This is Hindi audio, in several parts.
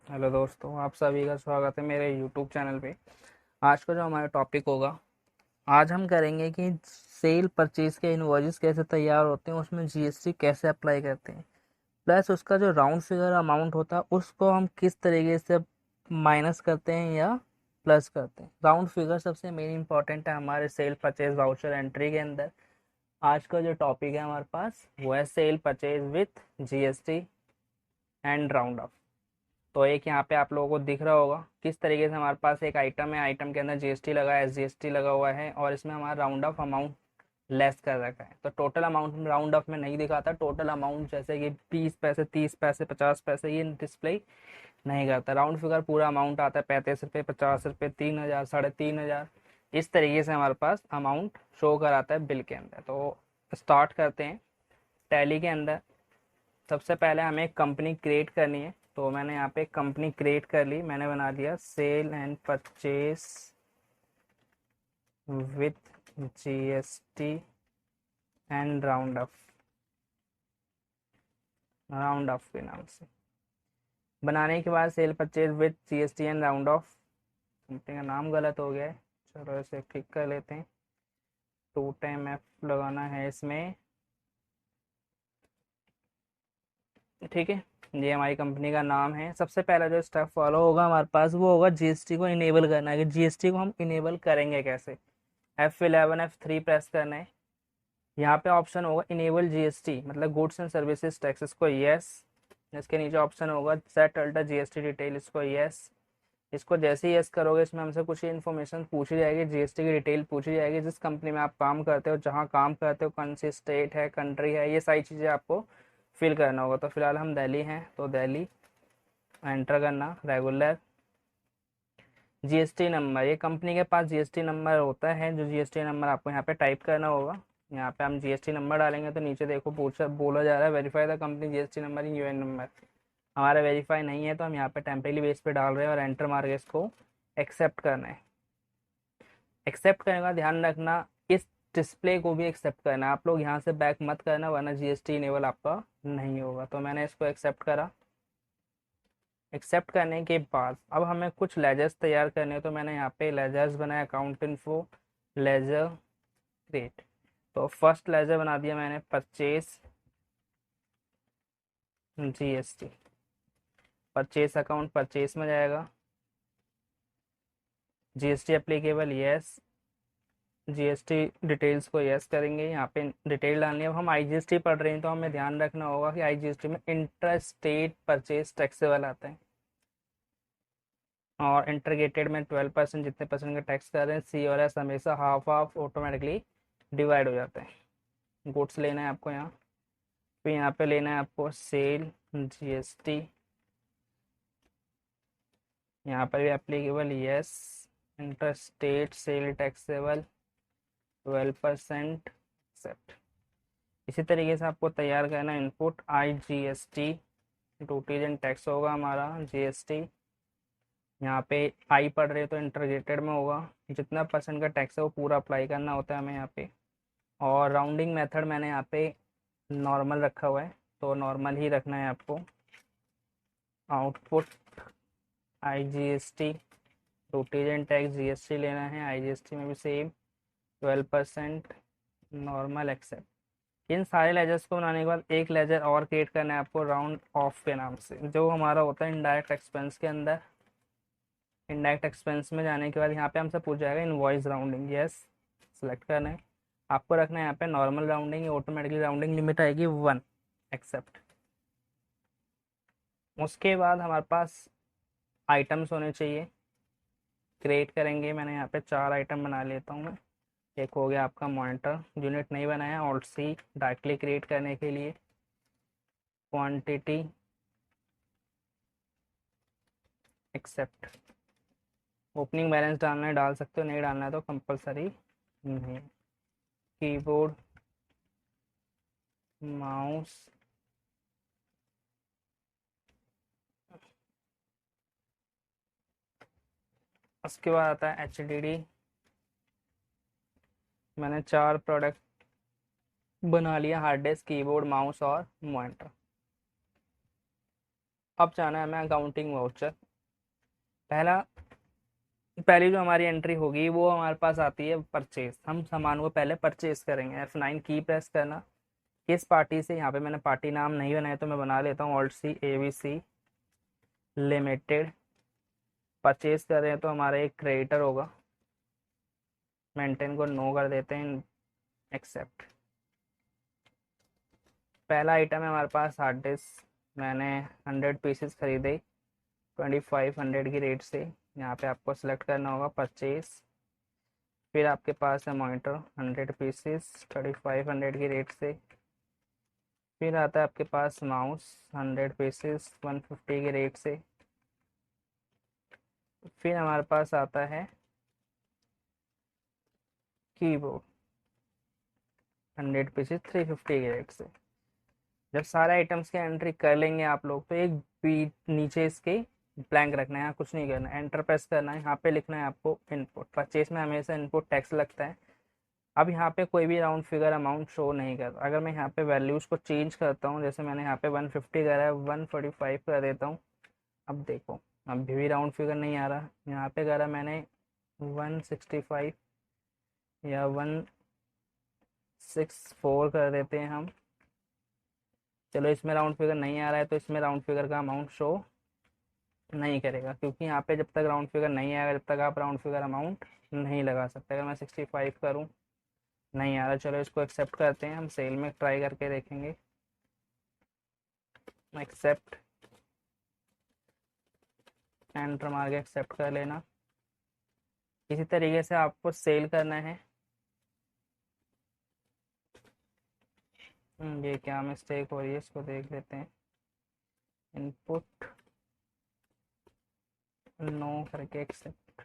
हेलो दोस्तों, आप सभी का स्वागत है मेरे यूट्यूब चैनल पे। आज का जो हमारा टॉपिक होगा, आज हम करेंगे कि सेल परचेज के इनवॉइस कैसे तैयार होते हैं, उसमें जीएसटी कैसे अप्लाई करते हैं, प्लस उसका जो राउंड फिगर अमाउंट होता है उसको हम किस तरीके से माइनस करते हैं या प्लस करते हैं। राउंड फिगर सबसे मेन इंपॉर्टेंट है हमारे सेल परचेज वाउचर एंट्री के अंदर। आज का जो टॉपिक है हमारे पास वो है cell purchase with GST and round of. तो एक यहाँ पे आप लोगों को दिख रहा होगा किस तरीके से हमारे पास एक आइटम है, आइटम के अंदर जीएसटी लगा है, एसजीएसटी लगा हुआ है और इसमें हमारा राउंड ऑफ अमाउंट लेस कर रखा है। तो टोटल अमाउंट राउंड ऑफ में नहीं दिखाता, टोटल अमाउंट जैसे कि 20 पैसे, 30 पैसे, 50 पैसे ये डिस्प्ले नहीं करता। राउंड फिगर पूरा अमाउंट आता है 35 रुपये, 50 रुपये, 3,000, 3,500, इस तरीके से हमारे पास अमाउंट शो कराता है बिल के अंदर। तो स्टार्ट करते हैं। टैली के अंदर सबसे पहले हमें एक कंपनी क्रिएट करनी है। तो मैंने यहाँ पे कंपनी क्रिएट कर ली, मैंने बना लिया sale and purchase with GST and round off के नाम से। बनाने के बाद sale purchase with GST and round off, company का नाम गलत हो गया है, चलो इसे क्लिक कर लेते हैं। 2 टाइम एफ लगाना है इसमें, ठीक है। ये हमारी कंपनी का नाम है। सबसे पहला जो स्टेप फॉलो होगा हमारे पास वो होगा जीएसटी को इनेबल करना है कि जीएसटी को हम इनेबल करेंगे कैसे। F11 F3 प्रेस करना है। यहाँ पे ऑप्शन होगा इनेबल जीएसटी मतलब गुड्स एंड सर्विसेज टैक्स, इसको यस। इसके नीचे ऑप्शन होगा सेट अल्टर जीएसटी डिटेल, इसको यस। इसको जैसे ही यस करोगे इसमें हमसे कुछ इन्फॉर्मेशन पूछी जाएगी, जीएसटी की डिटेल पूछी जाएगी, जिस कंपनी में आप काम करते हो, जहाँ काम करते हो, कौन सी स्टेट है, कंट्री है, ये सारी चीज़ें आपको फिल करना होगा। तो फिलहाल हम दिल्ली हैं तो दिल्ली एंटर करना, रेगुलर। जीएसटी नंबर, ये कंपनी के पास जीएसटी नंबर होता है, जो जीएसटी नंबर आपको यहाँ पे टाइप करना होगा। यहाँ पे हम जीएसटी नंबर डालेंगे तो नीचे देखो पूछा बोला जा रहा है verify the company GST number in UN number. हमारा वेरीफाई नहीं है तो हम यहाँ पे टेम्परेरी बेस पे डाल रहे हैं और एंटर मार के इसको एक्सेप्ट करना है। एक्सेप्ट करने का ध्यान रखना इस डिस्प्ले को भी एक्सेप्ट करना है। आप लोग यहाँ से बैक मत करना वरना जीएसटी इनेबल आपका नहीं होगा। तो मैंने इसको एक्सेप्ट करा। एक्सेप्ट करने के बाद अब हमें कुछ लेजर्स तैयार करने हैं, तो मैंने यहाँ पे लेजर्स बनाया, अकाउंट इन्फो लेजर क्रिएट। तो फर्स्ट लेजर बना दिया मैंने purchase GST. Purchase account purchase में जाएगा, GST applicable yes, GST details को यस करेंगे। यहाँ पे डिटेल डालनी है। अब हम आईजीएसटी पढ़ रहे हैं तो हमें ध्यान रखना होगा कि आईजीएसटी में इंटर स्टेट परचेस टैक्सेबल आता है और इंटरगेटेड में 12% जितने परसेंट का टैक्स कर रहे हैं, सी और एस हमेशा हाफ हाफ ऑटोमेटिकली डिवाइड हो जाता है। गुड्स लेना है आपको यहाँ, फिर यहाँ पे लेना है आपको सेल जीएसटी, यहाँ पर भी applicable yes, inter state sale taxable 12% except. इसी तरीके से आपको तैयार करना है input IGST, duties and tax होगा हमारा जीएसटी। यहाँ पे आई पढ़ रहे हो तो इंटरग्रेटेड में होगा, जितना परसेंट का टैक्स है वो पूरा अप्लाई करना होता है हमें यहाँ पे। और राउंडिंग मेथड मैंने यहाँ पे नॉर्मल रखा हुआ है तो नॉर्मल ही रखना है आपको। Output IGST, duties and tax GST लेना है, आईजीएसटी में भी सेम 12% नॉर्मल एक्सेप्ट। इन सारे लेजर्स को बनाने के बाद एक लेजर और क्रिएट करना है आपको राउंड ऑफ के नाम से, जो हमारा होता है इनडायरेक्ट एक्सपेंस के अंदर। इनडायरेक्ट एक्सपेंस में जाने के बाद यहाँ पे हमसे पूछ जाएगा इनवॉइस राउंडिंग, यस सेलेक्ट करना है। आपको रखना है यहाँ पे normal rounding, automatically rounding limit आएगी 1, एक्सेप्ट। उसके बाद हमारे पास आइटम्स होने चाहिए, क्रिएट करेंगे। मैंने यहाँ पे 4 आइटम बना लेता हूँ मैं। एक हो गया आपका मॉनिटर, यूनिट नहीं बनाया, ऑल्ट सी डायरेक्टली क्रिएट करने के लिए। Quantity accept. ओपनिंग बैलेंस डालना है डाल सकते हो, नहीं डालना है तो कंपलसरी नहीं। कीबोर्ड माउस उसके बाद आता है HDD। मैंने 4 प्रोडक्ट बना लिया, हार्ड डिस्क, कीबोर्ड, माउस और मॉनिटर। अब जाना है हमें अकाउंटिंग वाउचर। पहली जो हमारी एंट्री होगी वो हमारे पास आती है परचेज। हम सामान को पहले परचेज करेंगे। F9 की प्रेस करना। किस पार्टी से, यहाँ पे मैंने पार्टी नाम नहीं बनाया तो मैं बना लेता हूँ Alt+C ABC लिमिटेड। परचेज कर रहे हैं तो हमारा एक क्रेडिटर होगा। मेंटेन को नो कर देते हैं, एक्सेप्ट। पहला आइटम है हमारे पास हार्ड डिस्क। मैंने 100 पीसेस खरीदे 2500 की रेट से। यहाँ पे आपको सेलेक्ट करना होगा परचेज। फिर आपके पास है मॉनिटर 100 पीसेस 3500 की रेट से। फिर आता है आपके पास माउस 100 पीसेस 150 के रेट से। फिर हमारे पास आता है कीबोर्ड 100 पीसेस 350 के रेट से। जब सारे आइटम्स के एंट्री कर लेंगे आप लोग तो एक बीट नीचे इसके ब्लैंक रखना है, यहाँ कुछ नहीं करना है, एंटर प्रेस करना है। यहाँ पे लिखना है आपको इनपुट। परचेज में हमेशा इनपुट टैक्स लगता है। अब यहाँ पे कोई भी राउंड फिगर अमाउंट शो नहीं करता। अगर मैं यहाँ पे वैल्यूज को चेंज करता हूँ, जैसे मैंने यहाँ पे 150 करा है 145 कर देता हूँ। अब देखो अब भी राउंड फिगर नहीं आ रहा। यहाँ पे करा मैंने 165 या 164 कर देते हैं हम। चलो इसमें राउंड फिगर नहीं आ रहा है तो इसमें राउंड फिगर का अमाउंट शो नहीं करेगा, क्योंकि यहाँ पे जब तक राउंड फिगर नहीं आएगा जब तक आप राउंड फिगर अमाउंट नहीं लगा सकते। अगर मैं 65 करूँ, नहीं आ रहा, चलो इसको एक्सेप्ट करते हैं। हम सेल में ट्राई करके देखेंगे। एक्सेप्ट, एंटर मार के एक्सेप्ट कर लेना। इसी तरीके से आपको सेल करना है। ये क्या मिस्टेक हो रही है इसको देख लेते हैं। इनपुट नो करके except.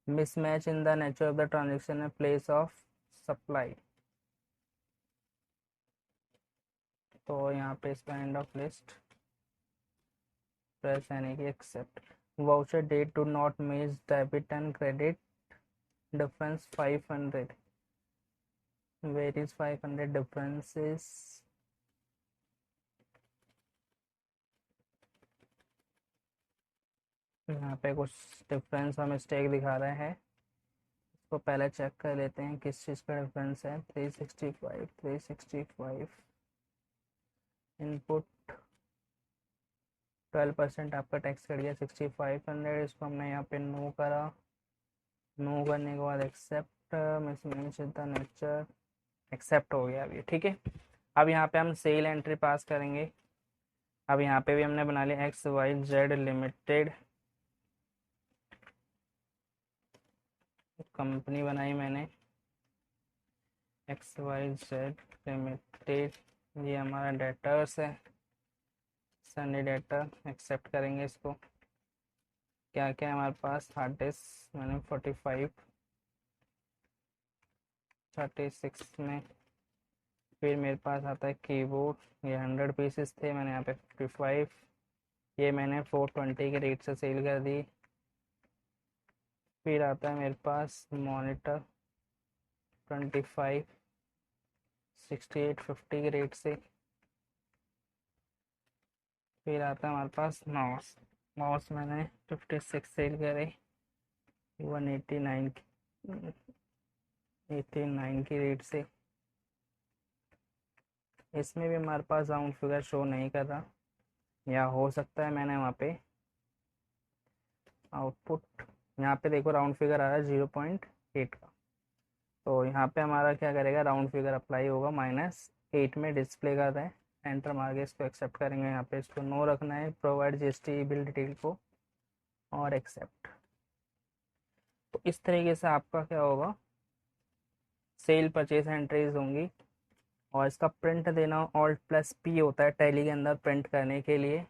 Mismatch in the nature of the transaction and place of supply. तो यहाँ पे इसका एंड ऑफ लिस्ट प्रेस यानी कि except. Voucher date to not match debit and credit difference 500। Where is 500 differences? यहाँ पे कुछ डिफरेंस और मिस्टेक दिखा रहा है। इसको पहले चेक कर लेते हैं किस चीज़ का डिफरेंस है। 365 इनपुट 12% आपका टैक्स कट गया 6500। इसको हमने यहाँ पे नो करा। नो करने के बाद except, mismatch the nature, except हो गया अभी, ठीक है। अब यहाँ पे हम सेल एंट्री पास करेंगे। अब यहाँ पे भी हमने बना लिया XYZ लिमिटेड कंपनी बनाई मैंने XYZ लिमिटेड। ये हमारा डेटर्स है, सनी डेटर। एक्सेप्ट करेंगे इसको। क्या क्या है हमारे पास? हार्ड डिस्क मैंने 45 36 में। फिर मेरे पास आता है कीबोर्ड, ये 100 पीसेस थे, मैंने यहाँ पे 55, ये मैंने 420 के रेट से सेल कर दी। फिर आता है मेरे पास मॉनिटर 25 6850 के रेट से। फिर आता है हमारे पास माउस। माउस मैंने 56 सेल करे 189 89 की रेट से। इसमें भी हमारे पास राउंड फिगर शो नहीं कर रहा, या हो सकता है मैंने वहाँ पे आउटपुट, यहाँ पे देखो राउंड फिगर आ रहा है 0.8 का। तो यहाँ पे हमारा क्या करेगा, राउंड फिगर अप्लाई होगा, -8 में डिस्प्ले कर रहा है। एंटर मार के इसको एक्सेप्ट करेंगे। यहाँ पे इसको नो रखना है, प्रोवाइड जीएसटी बिल डिटेल को, और एक्सेप्ट। तो इस तरीके से आपका क्या होगा, सेल परचेज एंट्रीज होंगी। और इसका प्रिंट देना Alt+P होता है टैली के अंदर प्रिंट करने के लिए।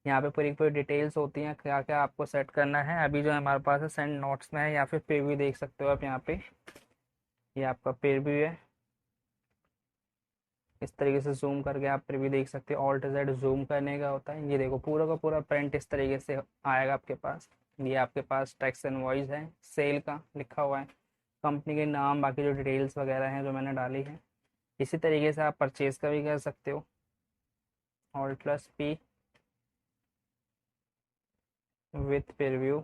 यहाँ पे पूरी पूरी डिटेल्स होती हैं क्या क्या आपको सेट करना है। अभी जो हमारे पास है सेंड नोट्स में है, या फिर प्रीव्यू देख सकते हो आप यहाँ पे। ये आपका प्रीव्यू है, इस तरीके से जूम करके आप प्रीव्यू देख सकते हो। Alt+Z जूम करने का होता है। ये देखो पूरा का पूरा प्रिंट इस तरीके से आएगा आपके पास। ये आपके पास टैक्स इनवॉइस है, सेल का लिखा हुआ है, कंपनी के नाम, बाकी जो डिटेल्स वगैरह हैं जो मैंने डाली है। इसी तरीके से आप परचेज का भी कर सकते हो। Alt+P with preview,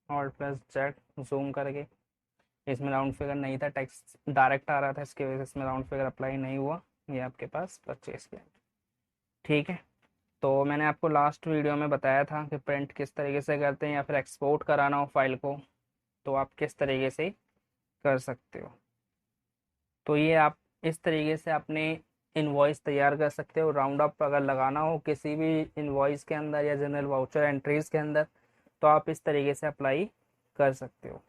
alt plus Z, zoom करके। इसमें राउंड फिगर नहीं था, टेक्स्ट डायरेक्ट आ रहा था, इसकी वजह से इसमें राउंड फिगर अप्लाई नहीं हुआ। ये आपके पास परचेज किया, ठीक है। तो मैंने आपको लास्ट वीडियो में बताया था कि प्रिंट किस तरीके से करते हैं, या फिर एक्सपोर्ट कराना हो फाइल को तो आप किस तरीके से कर सकते हो। तो ये आप इस तरीके से अपने इनवॉइस तैयार कर सकते हो। राउंड अप अगर लगाना हो किसी भी इनवॉइस के अंदर या जनरल वाउचर एंट्रीज के अंदर, तो आप इस तरीके से अप्लाई कर सकते हो।